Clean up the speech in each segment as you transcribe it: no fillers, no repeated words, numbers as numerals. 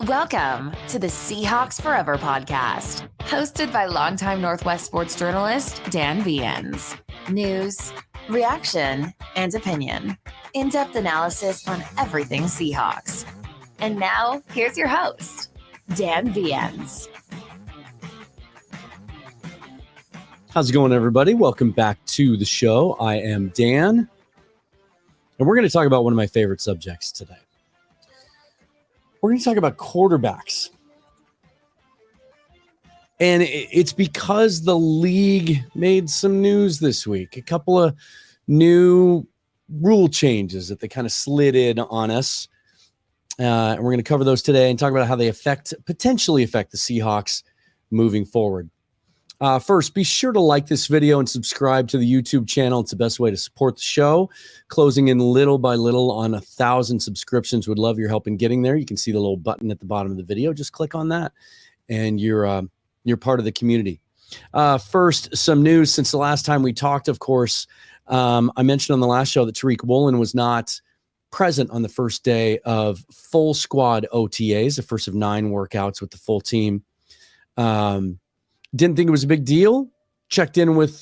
Welcome to the Seahawks Forever podcast, hosted by longtime Northwest sports journalist Dan Bevens. News, reaction, and opinion. In-depth analysis on everything Seahawks. And now, here's your host, Dan Bevens. How's it going, everybody? Welcome back to the show. I am Dan, and we're going to talk about one of my favorite subjects today. We're going to talk about quarterbacks. And it's because the league made some news this week. A couple of new rule changes that they kind of slid in on us. And we're going to cover those today and talk about how they potentially affect the Seahawks moving forward. First, be sure to like this video and subscribe to the YouTube channel. It's the best way to support the show. Closing in little by little on 1,000 subscriptions. Would love your help in getting there. You can see the little button at the bottom of the video. Just click on that, and you're part of the community. First, some news since the last time we talked. Of course, I mentioned on the last show that Tariq Woolen was not present on the first day of full squad OTAs, the first of 9 workouts with the full team. Didn't think it was a big deal. Checked in with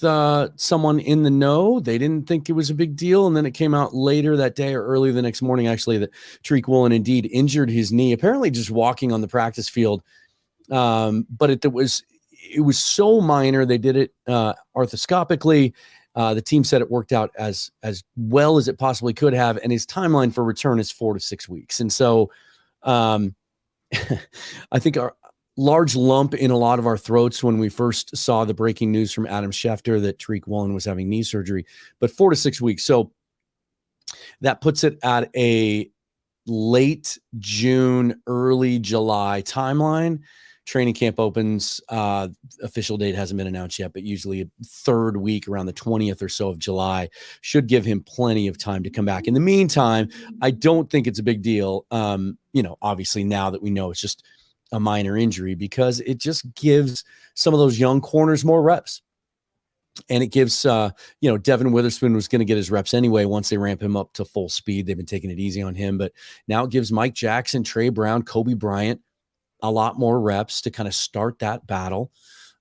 someone in the know. They didn't think it was a big deal. And then it came out later that day or early the next morning, actually, that Tariq Woolen indeed injured his knee, apparently just walking on the practice field. But it was so minor. They did it arthroscopically. The team said it worked out as well as it possibly could have. And his timeline for return is 4 to 6 weeks. And so I think our large lump in a lot of our throats when we first saw the breaking news from Adam Schefter that Tariq Woolen was having knee surgery, but 4 to 6 weeks. So that puts it at a late June, early July timeline. Training camp opens. Official date hasn't been announced yet, but usually a third week around the 20th or so of July should give him plenty of time to come back. In the meantime, I don't think it's a big deal. Obviously now that we know it's just a minor injury, because it just gives some of those young corners more reps. And it gives, Devin Witherspoon was going to get his reps anyway once they ramp him up to full speed. They've been taking it easy on him, but now it gives Mike Jackson, Trey Brown, Kobe Bryant a lot more reps to kind of start that battle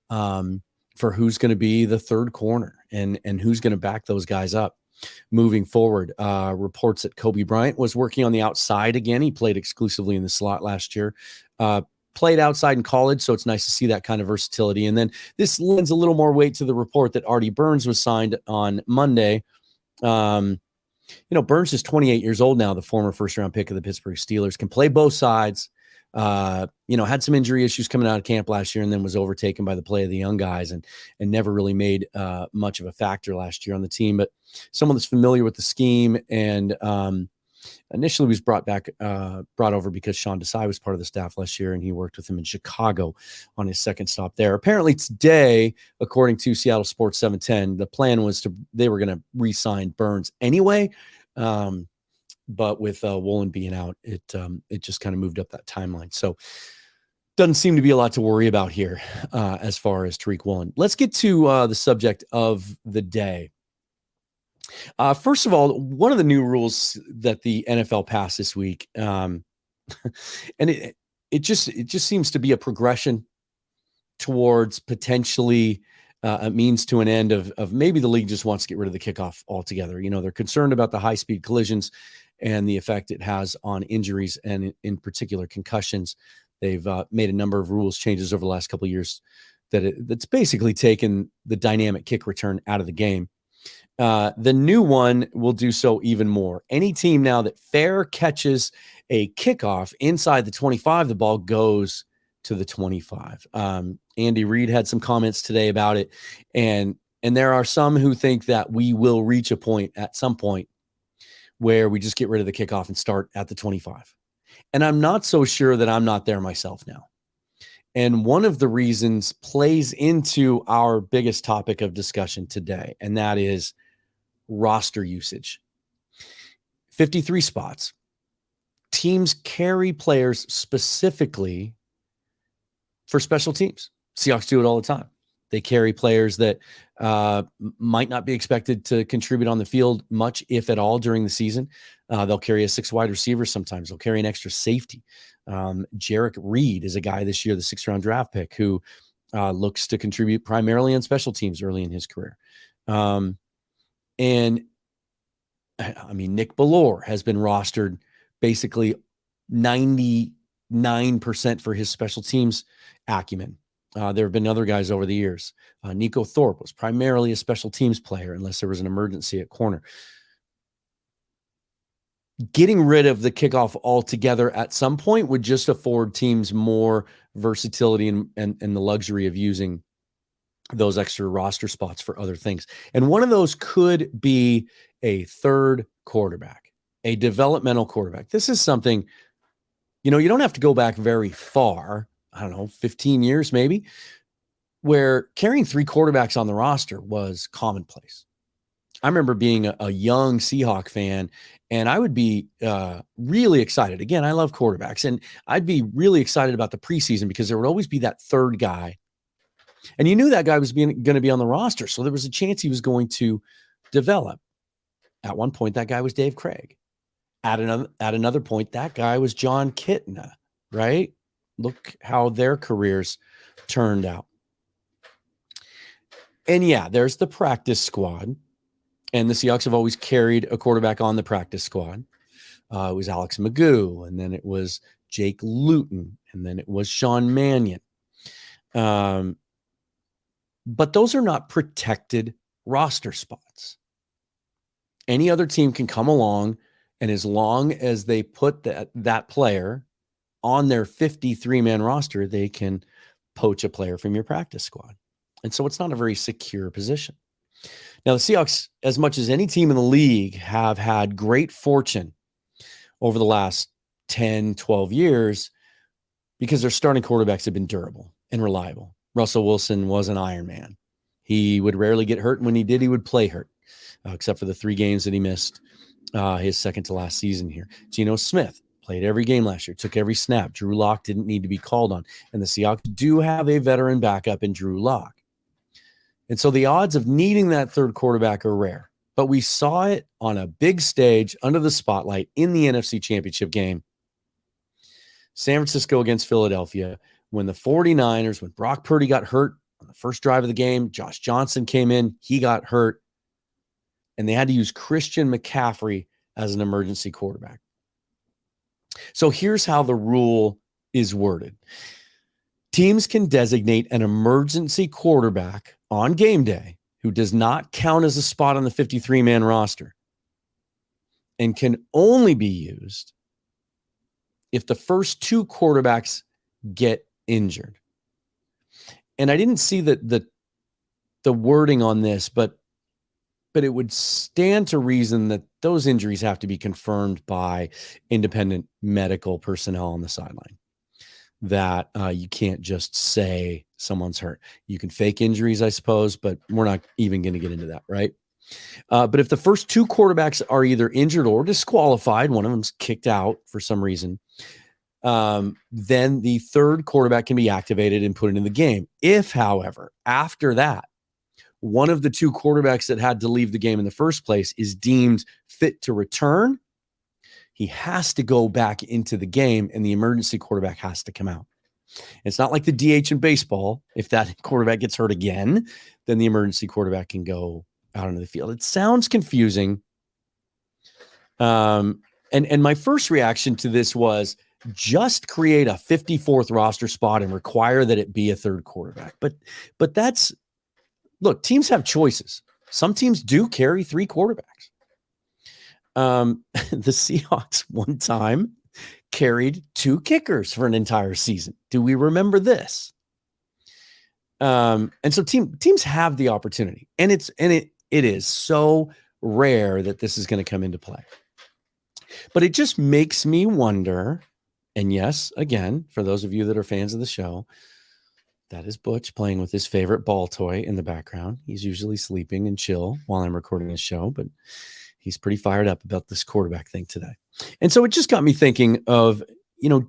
for who's going to be the third corner and who's going to back those guys up moving forward. Reports that Kobe Bryant was working on the outside again. He played exclusively in the slot last year. Played outside in college, so it's nice to see that kind of versatility. And then this lends a little more weight to the report that Artie Burns was signed on Monday. Burns is 28 years old now, the former first-round pick of the Pittsburgh Steelers, can play both sides. Had some injury issues coming out of camp last year and then was overtaken by the play of the young guys and never really made much of a factor last year on the team. But someone that's familiar with the scheme and initially was brought over because Sean Desai was part of the staff last year, and he worked with him in Chicago on his second stop there. Apparently today, according to Seattle Sports 710, the plan was they were going to re-sign Burns anyway. But with Woolen being out, it just kind of moved up that timeline. So doesn't seem to be a lot to worry about here as far as Tariq Woolen. Let's get to the subject of the day. First of all, one of the new rules that the NFL passed this week, and it just seems to be a progression towards potentially a means to an end of maybe the league just wants to get rid of the kickoff altogether. They're concerned about the high-speed collisions and the effect it has on injuries and in particular concussions. They've made a number of rules changes over the last couple of years that's basically taken the dynamic kick return out of the game. The new one will do so even more. Any team now that fair catches a kickoff inside the 25, the ball goes to the 25. Andy Reid had some comments today about it, and there are some who think that we will reach a point at some point where we just get rid of the kickoff and start at the 25. And I'm not so sure that I'm not there myself now. And one of the reasons plays into our biggest topic of discussion today, and that is roster usage. 53 spots. Teams carry players specifically for special teams. Seahawks do it all the time. They carry players that might not be expected to contribute on the field much, if at all, during the season. They'll carry a 6 wide receiver sometimes. They'll carry an extra safety. Jarek Reed is a guy this year, the 6th-round draft pick, who looks to contribute primarily on special teams early in his career. And I mean, Nick Bellore has been rostered basically 99% for his special teams acumen. There have been other guys over the years. Nico Thorpe was primarily a special teams player unless there was an emergency at corner. Getting rid of the kickoff altogether at some point would just afford teams more versatility and the luxury of using those extra roster spots for other things. And one of those could be a third quarterback, a developmental quarterback. This is something, you don't have to go back very far. I don't know, 15 years maybe, where carrying 3 quarterbacks on the roster was commonplace. I remember being a young Seahawk fan, and I would be really excited. Again, I love quarterbacks, and I'd be really excited about the preseason because there would always be that third guy. And you knew that guy was going to be on the roster, so there was a chance he was going to develop. At one point, that guy was Dave Craig. At another point, that guy was John Kitna, right? Look how their careers turned out. And yeah, there's the practice squad. And the Seahawks have always carried a quarterback on the practice squad. It was Alex Magoo, and then it was Jake Luton, and then it was Sean Mannion. But those are not protected roster spots. Any other team can come along, and as long as they put that player on their 53-man roster, they can poach a player from your practice squad. And so it's not a very secure position. Now, the Seahawks, as much as any team in the league, have had great fortune over the last 10, 12 years because their starting quarterbacks have been durable and reliable. Russell Wilson was an Iron Man. He would rarely get hurt, and when he did, he would play hurt, except for the 3 games that he missed his second to last season here. Geno Smith played every game last year, took every snap. Drew Lock didn't need to be called on. And the Seahawks do have a veteran backup in Drew Lock. And so the odds of needing that third quarterback are rare. But we saw it on a big stage under the spotlight in the NFC Championship game. San Francisco against Philadelphia. When the 49ers, when Brock Purdy got hurt on the first drive of the game, Josh Johnson came in, he got hurt. And they had to use Christian McCaffrey as an emergency quarterback. So here's how the rule is worded. Teams can designate an emergency quarterback on game day who does not count as a spot on the 53-man roster and can only be used if the first 2 quarterbacks get injured. And I didn't see the wording on this, but it would stand to reason that those injuries have to be confirmed by independent medical personnel on the sideline. That you can't just say someone's hurt. You can fake injuries, I suppose, but we're not even going to get into that, right? But if the first 2 quarterbacks are either injured or disqualified, one of them's kicked out for some reason, then the third quarterback can be activated and put into the game. If, however, after that, one of the 2 quarterbacks that had to leave the game in the first place is deemed fit to return, he has to go back into the game and the emergency quarterback has to come out. It's not like the DH in baseball. If that quarterback gets hurt again, then the emergency quarterback can go out into the field. It sounds confusing. And my first reaction to this was just create a 54th roster spot and require that it be a third quarterback. But that's, look, teams have choices. Some teams do carry 3 quarterbacks. The Seahawks one time carried 2 kickers for an entire season. Do we remember this? And so teams have the opportunity, and it is so rare that this is going to come into play. But it just makes me wonder. And yes, again, for those of you that are fans of the show, that is Butch playing with his favorite ball toy in the background. He's usually sleeping and chill while I'm recording this show, but he's pretty fired up about this quarterback thing today. And so it just got me thinking of,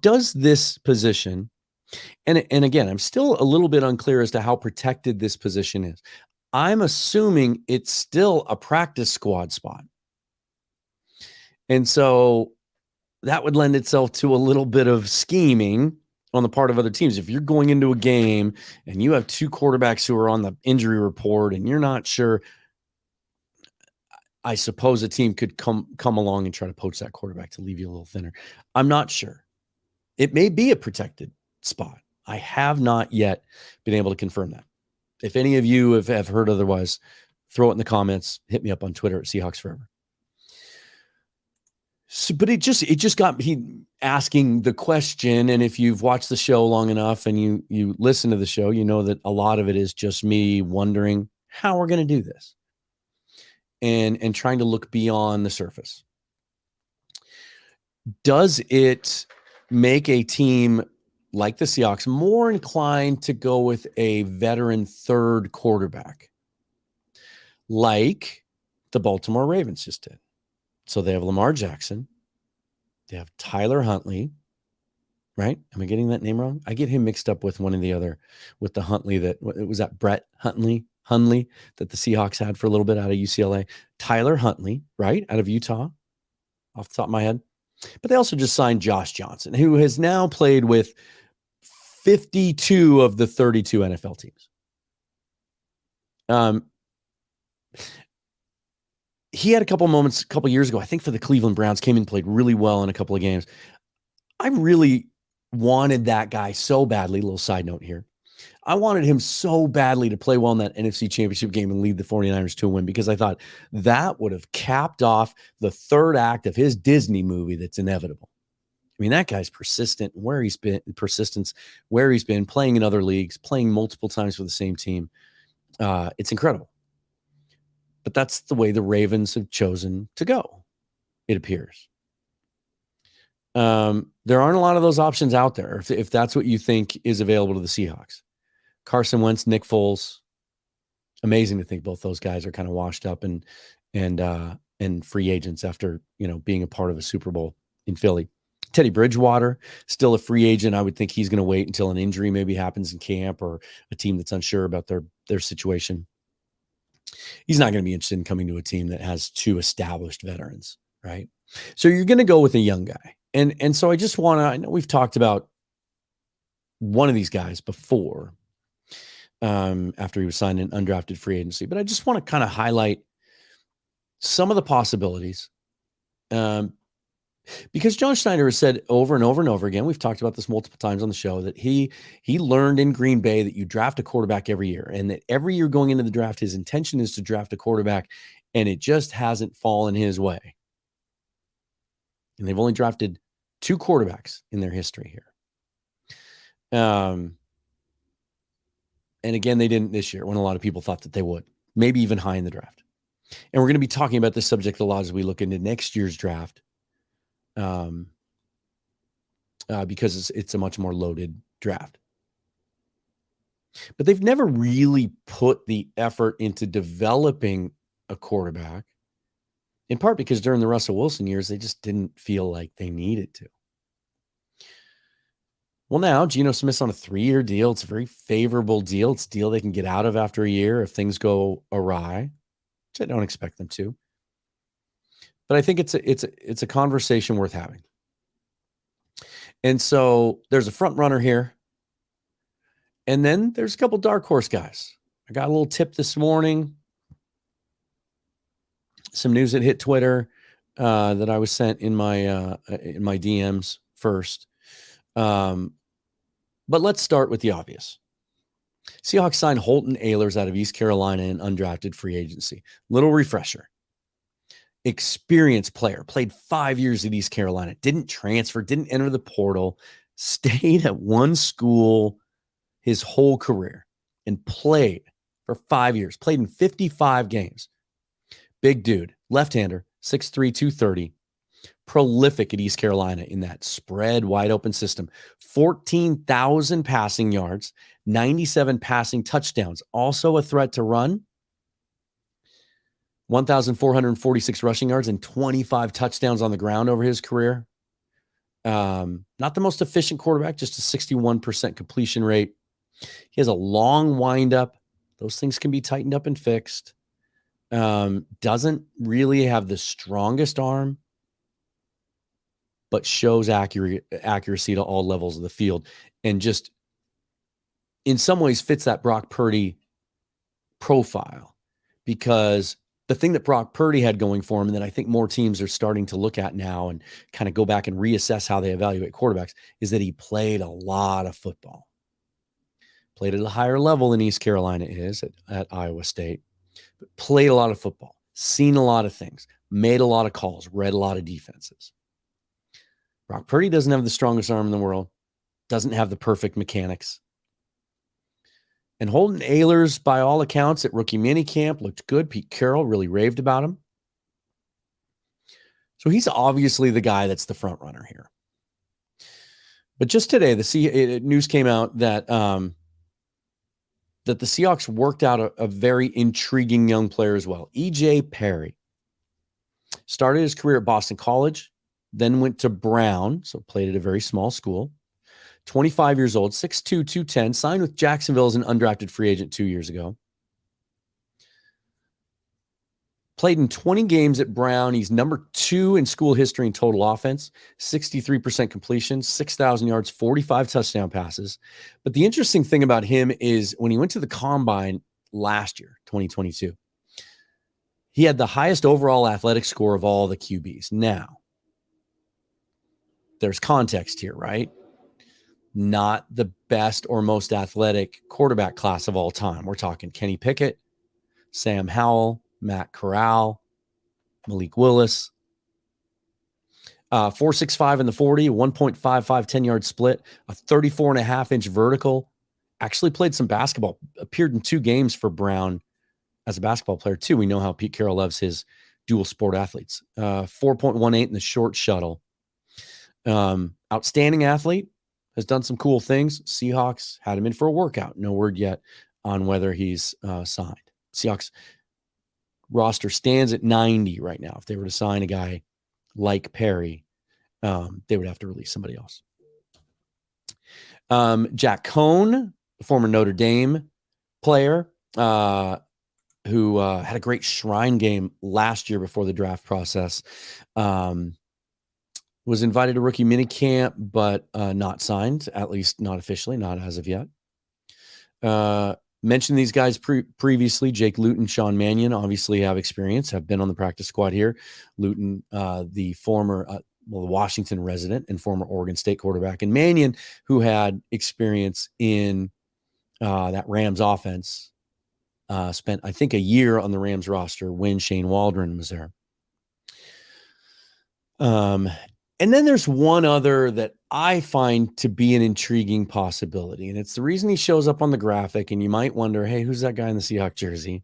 does this position And again, I'm still a little bit unclear as to how protected this position is. I'm assuming it's still a practice squad spot. And so that would lend itself to a little bit of scheming on the part of other teams. If you're going into a game and you have two quarterbacks who are on the injury report and you're not sure, I suppose a team could come along and try to poach that quarterback to leave you a little thinner. I'm not sure. It may be a protected spot. I have not yet been able to confirm that. If any of you have heard otherwise, throw it in the comments. Hit me up on Twitter at Seahawks Forever. So, but it just got he asking the question, and if you've watched the show long enough and you listen to the show, you know that a lot of it is just me wondering how we're going to do this, and trying to look beyond the surface. Does it make a team like the Seahawks more inclined to go with a veteran third quarterback, like the Baltimore Ravens just did? So they have Lamar Jackson. They have Tyler Huntley, right? Am I getting that name wrong? I get him mixed up with one of the other, with the Huntley that was that Brett Huntley that the Seahawks had for a little bit out of UCLA. Tyler Huntley, right? Out of Utah, off the top of my head. But they also just signed Josh Johnson, who has now played with 52 of the 32 NFL teams. He had a couple moments a couple years ago, I think for the Cleveland Browns, came and played really well in a couple of games. I really wanted that guy so badly. Little side note here. I wanted him so badly to play well in that NFC Championship game and lead the 49ers to a win, because I thought that would have capped off the third act of his Disney movie that's inevitable. I mean, that guy's persistence where he's been, playing in other leagues, playing multiple times for the same team. It's incredible. But that's the way the Ravens have chosen to go, it appears. There aren't a lot of those options out there if that's what you think is available to the Seahawks. Carson Wentz, Nick Foles. Amazing to think both those guys are kind of washed up and free agents after, being a part of a Super Bowl in Philly. Teddy Bridgewater, still a free agent. I would think he's going to wait until an injury maybe happens in camp, or a team that's unsure about their situation. He's not going to be interested in coming to a team that has two established veterans, right? So you're going to go with a young guy. And so I just want to, I know we've talked about one of these guys before, after he was signed in undrafted free agency, but I just want to kind of highlight some of the possibilities. Because John Schneider has said over and over and over again, we've talked about this multiple times on the show, that he learned in Green Bay that you draft a quarterback every year, and that every year going into the draft, his intention is to draft a quarterback, and it just hasn't fallen his way. And they've only drafted 2 quarterbacks in their history here. And again, they didn't this year when a lot of people thought that they would, maybe even high in the draft. And we're going to be talking about this subject a lot as we look into next year's draft. Because it's a much more loaded draft. But they've never really put the effort into developing a quarterback, in part because during the Russell Wilson years, they just didn't feel like they needed to. Well, now Geno Smith's on a 3-year deal. It's a very favorable deal. It's a deal they can get out of after a year if things go awry, which I don't expect them to. But I think it's a conversation worth having. And so there's a front runner here. And then there's a couple dark horse guys. I got a little tip this morning. Some news that hit Twitter that I was sent in my DMs first. But let's start with the obvious. Seahawks signed Holton Ahlers out of East Carolina in undrafted free agency. Little refresher. Experienced player, played 5 years at East Carolina, didn't transfer, didn't enter the portal, stayed at one school his whole career and played for 5 years, played in 55 games. Big dude, left-hander, 6'3", 230, prolific at East Carolina in that spread wide open system. 14,000 passing yards, 97 passing touchdowns, also a threat to run. 1,446 rushing yards and 25 touchdowns on the ground over his career. Not the most efficient quarterback, just a 61% completion rate. He has a long windup. Those things can be tightened up and fixed. Doesn't really have the strongest arm, but shows accuracy to all levels of the field, and just in some ways fits that Brock Purdy profile, because the thing that Brock Purdy had going for him, and that I think more teams are starting to look at now and kind of go back and reassess how they evaluate quarterbacks, is that he played a lot of football. Played at a higher level than East Carolina is at Iowa State, but played a lot of football, seen a lot of things, made a lot of calls, read a lot of defenses. Brock Purdy doesn't have the strongest arm in the world, doesn't have the perfect mechanics. And Holton Ahlers, by all accounts, at rookie minicamp looked good. Pete Carroll really raved about him. So he's obviously the guy that's the front runner here. But just today, news came out that that the Seahawks worked out a very intriguing young player as well. E.J. Perry started his career at Boston College, then went to Brown, so played at a very small school. 25 years old, 6'2", 210, signed with Jacksonville as an undrafted free agent 2 years ago. Played in 20 games at Brown. He's number 2 in school history in total offense, 63% completion, 6,000 yards, 45 touchdown passes. But the interesting thing about him is when he went to the combine last year, 2022, he had the highest overall athletic score of all the QBs. Now, there's context here, right? Not the best or most athletic quarterback class of all time. We're talking Kenny Pickett, Sam Howell, Matt Corral, Malik Willis. 4.65 in the 40, 1.55 10-yard split, a 34.5-inch vertical. Actually played some basketball, appeared in 2 games for Brown as a basketball player too. We know how Pete Carroll loves his dual sport athletes. 4.18 in the short shuttle. Outstanding athlete. Has done some cool things. Seahawks had him in for a workout. No word yet on whether he's signed. Seahawks roster stands at 90 right now. If they were to sign a guy like Perry, they would have to release somebody else. Jack Cohn, former Notre Dame player, who had a great Shrine game last year before the draft process, was invited to rookie minicamp, but not signed, at least not officially, not as of yet. Mentioned these guys previously. Jake Luton, Sean Mannion obviously have experience, have been on the practice squad here. Luton, the former the Washington resident and former Oregon State quarterback, and Mannion, who had experience in that Rams offense, spent, I think, a year on the Rams roster when Shane Waldron was there. And then there's one other that I find to be an intriguing possibility, and it's the reason he shows up on the graphic, and you might wonder, hey, who's that guy in the Seahawks jersey?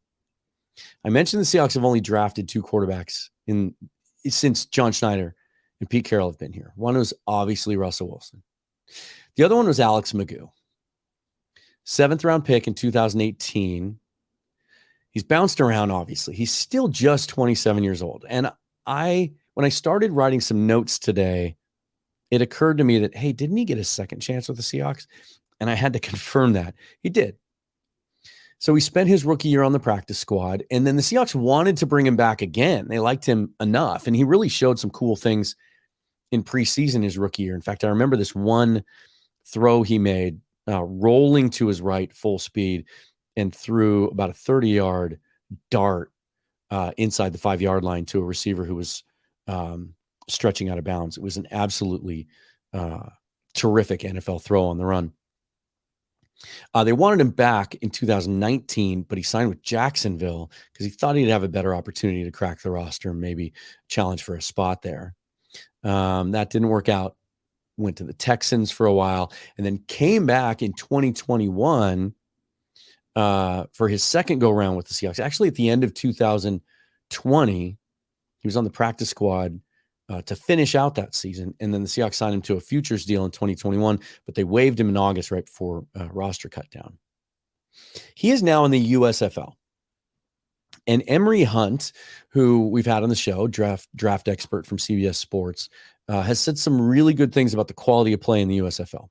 I mentioned the Seahawks have only drafted 2 quarterbacks since John Schneider and Pete Carroll have been here. One was obviously Russell Wilson. The other one was Alex Magoo. 7th-round pick in 2018. He's bounced around, obviously. He's still just 27 years old. And when I started writing some notes today, it occurred to me that, hey, didn't he get a second chance with the Seahawks? And I had to confirm that. He did. So he spent his rookie year on the practice squad, and then the Seahawks wanted to bring him back again. They liked him enough, and he really showed some cool things in preseason his rookie year. In fact, I remember this one throw he made, rolling to his right full speed, and threw about a 30-yard dart inside the 5-yard line to a receiver who was stretching out of bounds. It was an absolutely terrific NFL throw on the run. They wanted him back in 2019, but he signed with Jacksonville because he thought he'd have a better opportunity to crack the roster and maybe challenge for a spot there. That didn't work out. Went to the Texans for a while and then came back in 2021 for his second go-round with the Seahawks. Actually, at the end of 2020, he was on the practice squad to finish out that season. And then the Seahawks signed him to a futures deal in 2021, but they waived him in August right before roster cut down. He is now in the USFL. And Emery Hunt, who we've had on the show, draft expert from CBS Sports, has said some really good things about the quality of play in the USFL.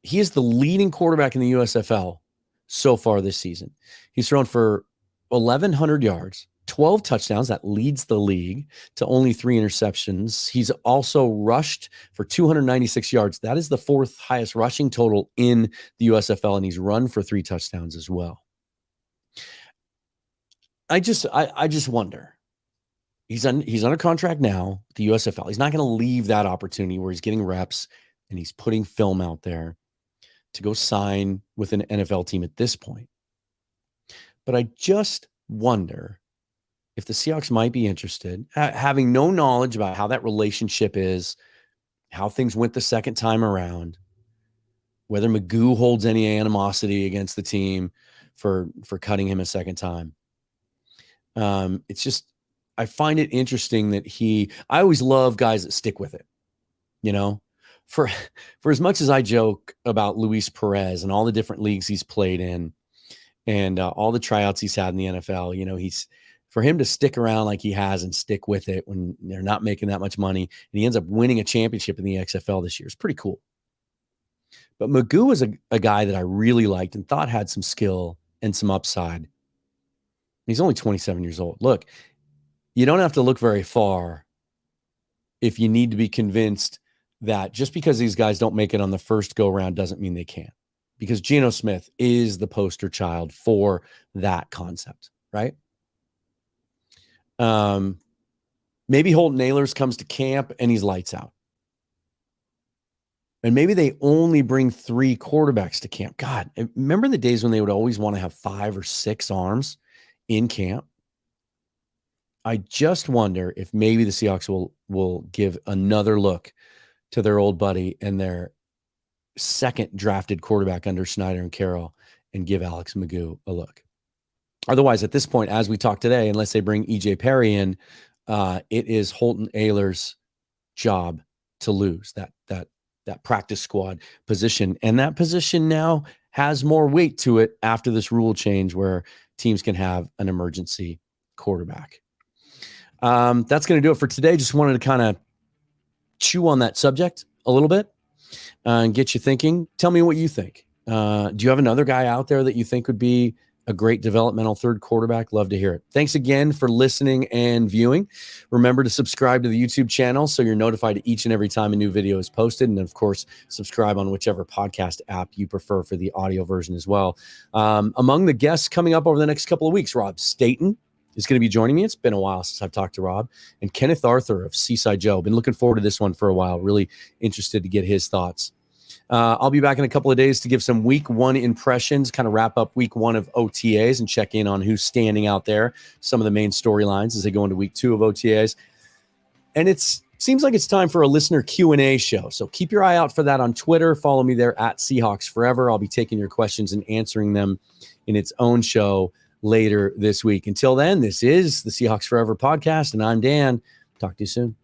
He is the leading quarterback in the USFL so far this season. He's thrown for 1,100 yards, 12 touchdowns. That leads the league to only 3 interceptions. He's also rushed for 296 yards. That is the 4th highest rushing total in the USFL, and he's run for 3 touchdowns as well. I just wonder. He's under contract now with the USFL. He's not going to leave that opportunity where he's getting reps and he's putting film out there to go sign with an NFL team at this point. But I just wonder if the Seahawks might be interested, having no knowledge about how that relationship is, how things went the second time around, whether Magoo holds any animosity against the team for cutting him a second time. It's just, I find it interesting that I always love guys that stick with it, for as much as I joke about Luis Perez and all the different leagues he's played in and all the tryouts he's had in the NFL, for him to stick around like he has and stick with it when they're not making that much money and he ends up winning a championship in the XFL this year. It's pretty cool. But Magoo was a guy that I really liked and thought had some skill and some upside. He's only 27 years old. Look, you don't have to look very far if you need to be convinced that just because these guys don't make it on the first go round doesn't mean they can't. Because Geno Smith is the poster child for that concept, right? Maybe Holton Ahlers comes to camp and he's lights out. And maybe they only bring 3 quarterbacks to camp. God, remember the days when they would always want to have 5 or 6 arms in camp? I just wonder if maybe the Seahawks will give another look to their old buddy and their second drafted quarterback under Snyder and Carroll and give Alex Magoo a look. Otherwise, at this point, as we talk today, unless they bring EJ Perry in, it is Holton Ahlers' job to lose that practice squad position. And that position now has more weight to it after this rule change where teams can have an emergency quarterback. That's going to do it for today. Just wanted to kind of chew on that subject a little bit and get you thinking. Tell me what you think. Do you have another guy out there that you think would be a great developmental third quarterback? Love to hear it. Thanks again for listening and viewing. Remember to subscribe to the YouTube channel so you're notified each and every time a new video is posted. And of course, subscribe on whichever podcast app you prefer for the audio version as well. Among the guests coming up over the next couple of weeks, Rob Staten is going to be joining me. It's been a while since I've talked to Rob. And Kenneth Arthur of Seaside Joe. Been looking forward to this one for a while. Really interested to get his thoughts. I'll be back in a couple of days to give some week 1 impressions, kind of wrap up week 1 of OTAs and check in on who's standing out there, some of the main storylines as they go into week 2 of OTAs. And it seems like it's time for a listener Q&A show. So keep your eye out for that on Twitter. Follow me there at Seahawks Forever. I'll be taking your questions and answering them in its own show later this week. Until then, this is the Seahawks Forever podcast, and I'm Dan. Talk to you soon.